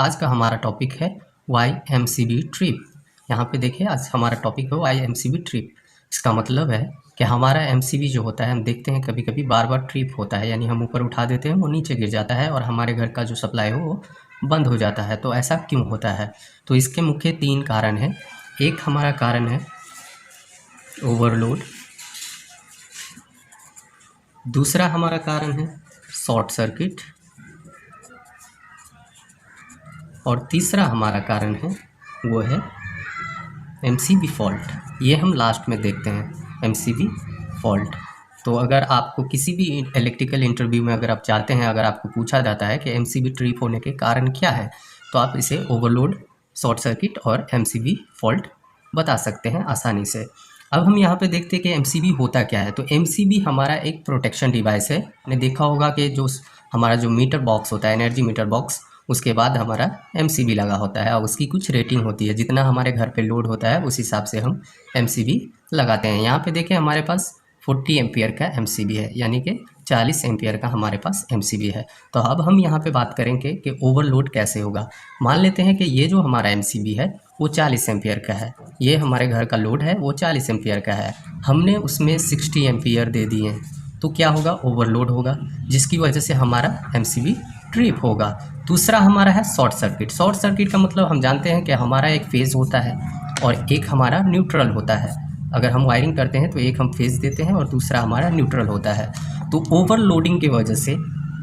आज का हमारा टॉपिक है YMCB ट्रिप। यहाँ पे देखिए आज हमारा टॉपिक है YMCB ट्रिप। इसका मतलब है कि हमारा MCB जो होता है, हम देखते हैं कभी कभी बार बार ट्रिप होता है, यानी हम ऊपर उठा देते हैं वो नीचे गिर जाता है और हमारे घर का जो सप्लाई हो वो बंद हो जाता है। तो ऐसा क्यों होता है? तो इसके मुख्य 3 कारण हैं। एक हमारा कारण है ओवरलोड, दूसरा हमारा कारण है शॉर्ट सर्किट और तीसरा हमारा कारण है वो है MCB फॉल्ट। ये हम लास्ट में देखते हैं MCB फॉल्ट। तो अगर आपको किसी भी इलेक्ट्रिकल इंटरव्यू में अगर आप चाहते हैं, अगर आपको पूछा जाता है कि MCB ट्रिप होने के कारण क्या है, तो आप इसे ओवरलोड, शॉर्ट सर्किट और MCB फॉल्ट बता सकते हैं आसानी से। अब हम यहाँ पे देखते हैं कि MCB होता क्या है। तो MCB हमारा एक प्रोटेक्शन डिवाइस है। आपने देखा होगा कि जो हमारा जो मीटर बॉक्स होता है, एनर्जी मीटर बॉक्स, उसके बाद हमारा MCB लगा होता है और उसकी कुछ रेटिंग होती है। जितना हमारे घर पे लोड होता है उस हिसाब से हम MCB लगाते हैं। यहाँ पे देखें हमारे पास 40 एम्पियर का MCB है, यानी कि 40 एम्पियर का हमारे पास MCB है। तो अब हम यहाँ पे बात करेंगे कि ओवरलोड कैसे होगा। मान लेते हैं कि ये जो हमारा MCB है वो 40 एम्पियर का है, ये हमारे घर का लोड है वो 40 एम्पियर का है, हमने उसमें 60 एम्पियर दे दिए, तो क्या होगा? ओवरलोड होगा, जिसकी वजह से हमारा MCB ट्रिप होगा। दूसरा हमारा है शॉर्ट सर्किट। शॉर्ट सर्किट का मतलब हम जानते हैं कि हमारा एक फेज़ होता है और एक हमारा न्यूट्रल होता है। अगर हम वायरिंग करते हैं तो एक हम फेज़ देते हैं और दूसरा हमारा न्यूट्रल होता है। तो ओवरलोडिंग की वजह से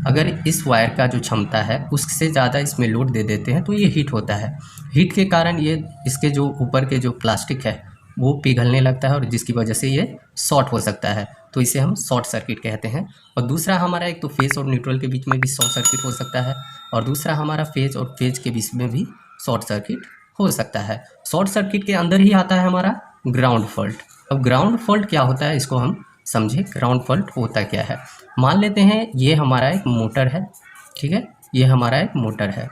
अगर इस वायर का जो क्षमता है उससे ज़्यादा इसमें लोड दे देते हैं तो ये हीट होता है। हीट के कारण ये इसके जो ऊपर के जो प्लास्टिक है वो पिघलने लगता है और जिसकी वजह से ये शॉर्ट हो सकता है, तो इसे हम शॉर्ट सर्किट कहते हैं। और दूसरा हमारा एक तो फेज़ और न्यूट्रल के बीच में भी शॉर्ट सर्किट हो सकता है और दूसरा हमारा फेज़ और फेज़ के बीच में भी शॉर्ट सर्किट हो सकता है। शॉर्ट सर्किट के अंदर ही आता है हमारा ग्राउंड फॉल्ट। अब ग्राउंड फॉल्ट क्या होता है इसको हम समझे। ग्राउंड फॉल्ट होता क्या है? मान लेते हैं ये हमारा एक मोटर है, ठीक है, ये हमारा एक मोटर है।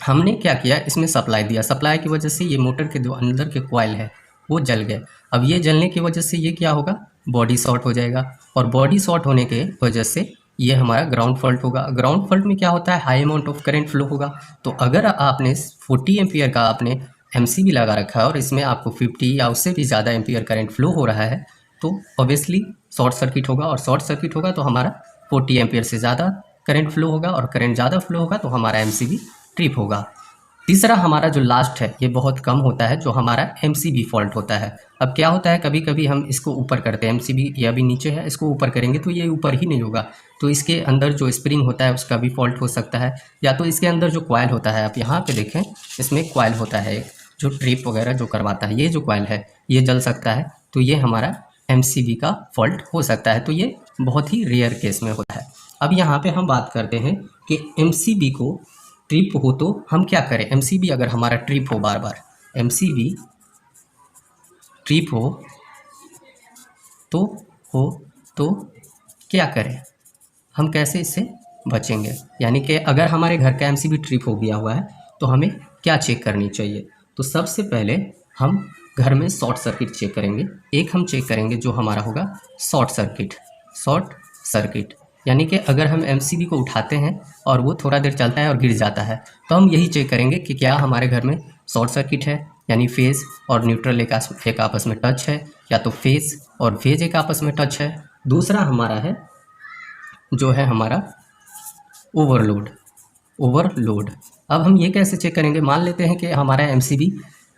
हमने क्या किया, इसमें सप्लाई दिया, सप्लाई की वजह से ये मोटर के जो अंदर के कॉइल है वो जल गए। अब ये जलने की वजह से ये क्या होगा? बॉडी शॉर्ट हो जाएगा और बॉडी शॉर्ट होने के वजह से ये हमारा ग्राउंड फॉल्ट होगा। ग्राउंड फॉल्ट में क्या होता है? High amount of current flow होगा। तो अगर आपने 40 एम्पियर का आपने MCB लगा रखा है और इसमें आपको 50 या उससे भी ज़्यादा एम्पियर करंट फ्लो हो रहा है तो ऑब्वियसली शॉर्ट सर्किट होगा और शॉर्ट सर्किट होगा तो हमारा 40 एम्पियर से ज़्यादा करंट फ्लो होगा और करंट ज़्यादा फ्लो होगा तो हमारा MCB ट्रिप होगा। तीसरा हमारा जो लास्ट है ये बहुत कम होता है, जो हमारा MCB फॉल्ट होता है। अब क्या होता है, कभी कभी हम इसको ऊपर करते हैं, MCB ये अभी नीचे है, इसको ऊपर करेंगे तो ये ऊपर ही नहीं होगा, तो इसके अंदर जो स्प्रिंग होता है उसका भी फॉल्ट हो सकता है, या तो इसके अंदर जो कॉइल होता है, आप यहाँ पे देखें इसमें कॉइल होता है जो ट्रिप वगैरह जो करवाता है, ये जो कॉइल है ये जल सकता है, तो ये हमारा MCB का फॉल्ट हो सकता है। तो ये बहुत ही रेयर केस में होता है। अब यहाँ पे हम बात करते हैं कि MCB को ट्रिप हो तो हम क्या करें। MCB अगर हमारा ट्रिप हो, बार बार MCB ट्रिप हो तो क्या करें, हम कैसे इससे बचेंगे। यानी कि अगर हमारे घर का MCB ट्रिप हो गया हुआ है तो हमें क्या चेक करनी चाहिए। तो सबसे पहले हम घर में शॉर्ट सर्किट चेक करेंगे। एक हम चेक करेंगे जो हमारा होगा शॉर्ट सर्किट, यानी कि अगर हम MCB को उठाते हैं और वो थोड़ा देर चलता है और गिर जाता है तो हम यही चेक करेंगे कि क्या हमारे घर में शॉर्ट सर्किट है, यानी फेज़ और न्यूट्रल एक आपस में टच है, या तो फेज़ और फेज़ एक आपस में टच है। दूसरा हमारा है जो है हमारा ओवरलोड। अब हम ये कैसे चेक करेंगे। मान लेते हैं कि हमारा MCB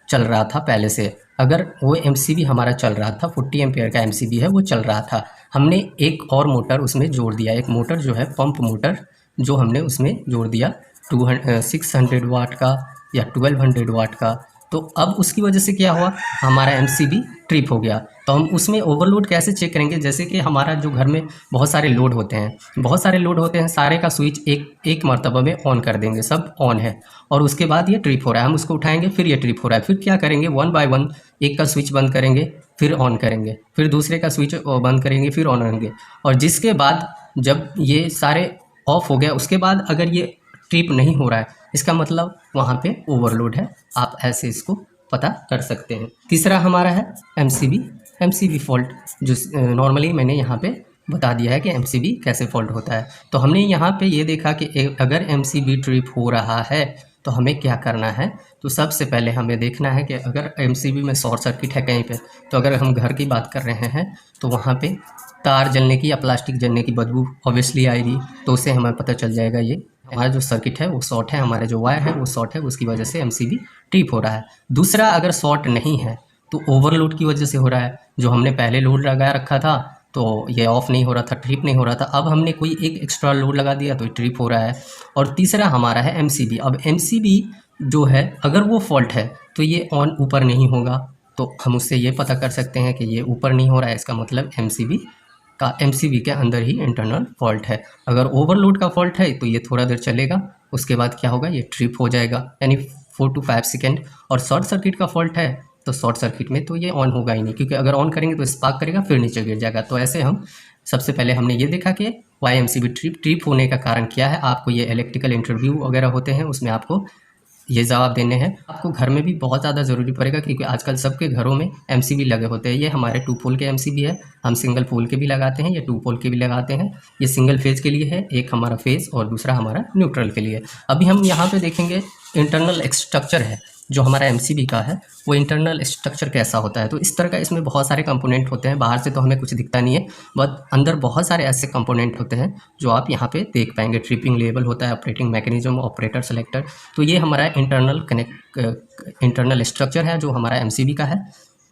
चल रहा था पहले से, अगर वो MCB हमारा चल रहा था, 40 एम्पियर का MCB है वो चल रहा था, हमने एक और मोटर उसमें जोड़ दिया, एक मोटर जो है पंप मोटर जो हमने उसमें जोड़ दिया 600 वाट का या 1200 वाट का, तो अब उसकी वजह से क्या हुआ, हमारा MCB ट्रिप हो गया। तो हम उसमें ओवरलोड कैसे चेक करेंगे। जैसे कि हमारा जो घर में बहुत सारे लोड होते हैं, सारे का स्विच एक मरतबा में ऑन कर देंगे, सब ऑन है, और उसके बाद ये ट्रिप हो रहा है, हम उसको उठाएंगे फिर ये ट्रिप हो रहा है, फिर क्या करेंगे, 1 बाय 1 एक का स्विच बंद करेंगे फिर ऑन करेंगे, फिर दूसरे का स्विच बंद करेंगे फिर ऑन करेंगे, और जिसके बाद जब ये सारे ऑफ हो गया उसके बाद अगर ये ट्रिप नहीं हो रहा है इसका मतलब वहाँ पे ओवरलोड है। आप ऐसे इसको पता कर सकते हैं। तीसरा हमारा है MCB फॉल्ट, जो नॉर्मली मैंने यहाँ पे बता दिया है कि MCB कैसे फॉल्ट होता है। तो हमने यहाँ पे ये देखा कि अगर MCB ट्रिप हो रहा है तो हमें क्या करना है, तो सबसे पहले हमें देखना है कि अगर एमसीबी में शॉर्ट सर्किट है कहीं पे, तो अगर हम घर की बात कर रहे हैं तो वहाँ पे तार जलने की या प्लास्टिक जलने की बदबू ऑब्वियसली आएगी, तो उससे हमें पता चल जाएगा ये हमारा जो सर्किट है वो शॉर्ट है, हमारा जो वायर है वो शॉर्ट है, उसकी वजह से एमसीबी ट्रिप हो रहा है। दूसरा, अगर शॉर्ट नहीं है तो ओवरलोड की वजह से हो रहा है, जो हमने पहले लोड लगा रखा था तो ये ऑफ नहीं हो रहा था, ट्रिप नहीं हो रहा था, अब हमने कोई एक एक्स्ट्रा लोड लगा दिया तो ट्रिप हो रहा है। और तीसरा हमारा है एमसीबी। अब एमसीबी जो है अगर वो फॉल्ट है तो ये ऑन ऊपर नहीं होगा, तो हम उससे ये पता कर सकते हैं कि ये ऊपर नहीं हो रहा है, इसका मतलब एमसीबी के अंदर ही इंटरनल फॉल्ट है। अगर ओवरलोड का फॉल्ट है तो ये थोड़ा देर चलेगा, उसके बाद क्या होगा, ये ट्रिप हो जाएगा यानी 4 to 5 सेकेंड। और शॉर्ट सर्किट का फॉल्ट है तो शॉर्ट सर्किट में तो ये ऑन होगा ही नहीं, क्योंकि अगर ऑन करेंगे तो स्पार्क करेगा फिर नीचे गिर जाएगा। तो ऐसे हम सबसे पहले हमने ये देखा कि वाई एमसीबी ट्रिप होने का कारण क्या है। आपको ये इलेक्ट्रिकल इंटरव्यू वगैरह होते हैं उसमें आपको ये जवाब देने हैं। आपको घर में भी बहुत ज़्यादा ज़रूरी पड़ेगा, क्योंकि आजकल सबके घरों में एमसीबी लगे होते हैं। ये हमारे 2 पोल के एमसीबी है, हम सिंगल पोल के भी लगाते हैं, ये 2 पोल के भी लगाते हैं। ये सिंगल फेज़ के लिए है, एक हमारा फेज़ और दूसरा हमारा न्यूट्रल के लिए। अभी हम यहाँ पे देखेंगे इंटरनल स्ट्रक्चर है जो हमारा एमसीबी का है, वो इंटरनल स्ट्रक्चर कैसा होता है। तो इस तरह का इसमें बहुत सारे कंपोनेंट होते हैं, बाहर से तो हमें कुछ दिखता नहीं है, बट अंदर बहुत सारे ऐसे कंपोनेंट होते हैं जो आप यहाँ पे देख पाएंगे। ट्रिपिंग लेवल होता है, ऑपरेटिंग मैकेनिज्म, ऑपरेटर सेलेक्टर। तो ये हमारा इंटरनल स्ट्रक्चर है जो हमारा एमसीबी का है।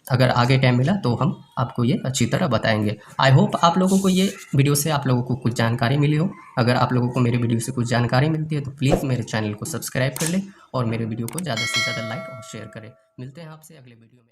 अगर आगे टाइम मिला तो हम आपको ये अच्छी तरह बताएंगे। आई होप आप लोगों को ये वीडियो से आप लोगों को कुछ जानकारी मिली हो। अगर आप लोगों को मेरे वीडियो से कुछ जानकारी मिलती है तो प्लीज़ मेरे चैनल को सब्सक्राइब कर लें और मेरे वीडियो को ज़्यादा से ज़्यादा लाइक और शेयर करें। मिलते हैं आपसे अगले वीडियो में।